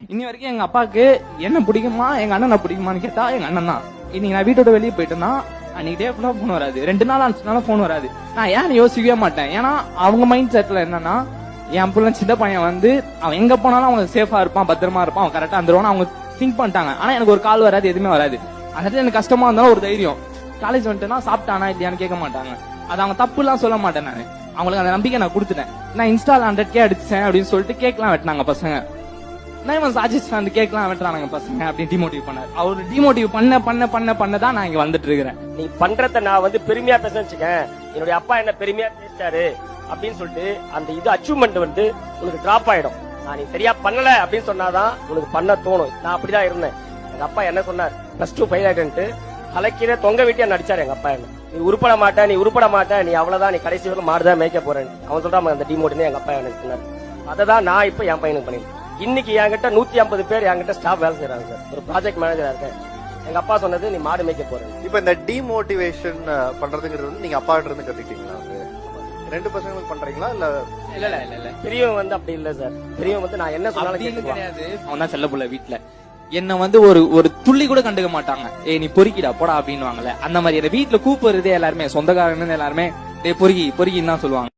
இன்னி வரைக்கும் எங்க அப்பாவுக்கு என்ன பிடிக்குமா எங்க அண்ணனை பிடிக்குமான்னு கேட்டா எங்க அண்ணன் தான். இன்னைக்கு நான் வீட்டோட வெளியே போயிட்டேன்னா அன்னைக்கு டே ஃபுல்லா போன் வராது, 2 நாள் 5 நாள் போன் வராது. நான் ஏன்னு யோசிக்கவே மாட்டேன். ஏன்னா அவங்க மைண்ட் செட்ல என்னன்னா என் பிள்ளை சின்ன பையன் வந்து அவன் எங்க போனாலும் அவன் சேஃபா இருப்பான், பத்திரமா இருப்பான், அவன் கரெக்டா வந்துருவான்னு அவங்க திங்க் பண்ணிட்டாங்க. ஆனா எனக்கு ஒரு கால் வராது, எதுவுமே வராது. அந்த இடத்துல எனக்கு கஷ்டமா இருந்தாலும் ஒரு தைரியம். காலேஜ் வந்துட்டேன்னா சாப்பிட்டானா இல்லையான்னு கேட்க மாட்டாங்க. அது அவங்க தப்பு எல்லாம் சொல்ல மாட்டேன். நான் அவங்களுக்கு அந்த நம்பிக்கை நான் கொடுத்துட்டேன். நான் இன்ஸ்டால் 100K அடிச்சேன் அப்படின்னு சொல்லிட்டு கேக்லாம் வெட்டினாங்க பசங்க. நான் சாஜிஸ்ட் அந்த கேக்லாம் வெட்டுறானுங்க பசங்க அப்படின்னு டிமோட்டிவ் பண்ணாரு. அவரு டிமோட்டிவ் பண்ணதான் நான் இங்க வந்துட்டு இருக்கிறேன். நீ பண்றத நான் வந்து பெருமையா பேச வச்சுக்கேன், என்னுடைய அப்பா என்ன பெருமையா பேசிட்டாரு அப்படின்னு சொல்லிட்டு அந்த இது அச்சீவ்மெண்ட் வந்து உனக்கு டிராப் ஆயிடும். நான் நீ சரியா பண்ணல அப்படின்னு சொன்னாதான் உனக்கு பண்ண தோணும். நான் அப்படிதான் இருந்தேன். எங்க அப்பா என்ன சொன்னார், +2 ஃபெயில் ஆயிட்டு தலைக்கீழ தொங்க வீட்டியா நடிச்சாரு எங்க அப்பா. என்ன நீ உருப்பட மாட்ட, நீ அவ்வளவுதான், நீ கடைசி வரைக்கும் மாடுதான் மேய்க்க போறேன்னு அவன் சொல்றான். அந்த டிமோட்டினே எங்க அப்பா எனக்கு சொன்னார். அததான் நான் இப்ப என் பையனுக்கு பண்ணிருக்கேன். இன்னைக்கு என்கிட்ட 150 பேர் என்கிட்ட ஸ்டாஃப் வேலை செய்யறாங்க சார். ஒரு ப்ராஜெக்ட் மேனேஜரா இருக்கேன். எங்க அப்பா சொன்னது நீ மாடு மேய்க்க போறேன். இப்ப இந்த டிமோட்டிவேஷன் பண்றதுங்கிறது வந்து நீங்க அப்பா கிட்ட இருந்து கத்துக்கிட்டீங்களா? 2 பசங்களுக்கு பண்றீங்களா இல்ல? இல்ல பெரியவன் வந்து அப்படி இல்ல சார். பெரியவன் வந்து நான் என்ன சொன்னாலும் கிடையாது. அவன் தான் செல்ல புள்ள வீட்டுல. என்ன வந்து ஒரு துள்ளி கூட கண்டுக்க மாட்டாங்க. நீ பொறுக்கிடா போடா அப்படின்னு வாங்கல. அந்த மாதிரி வீட்டுல கூப்பிடுறதே எல்லாருமே சொந்தக்காரங்க எல்லாருமே பொறுக்கின்னு தான் சொல்லுவாங்க.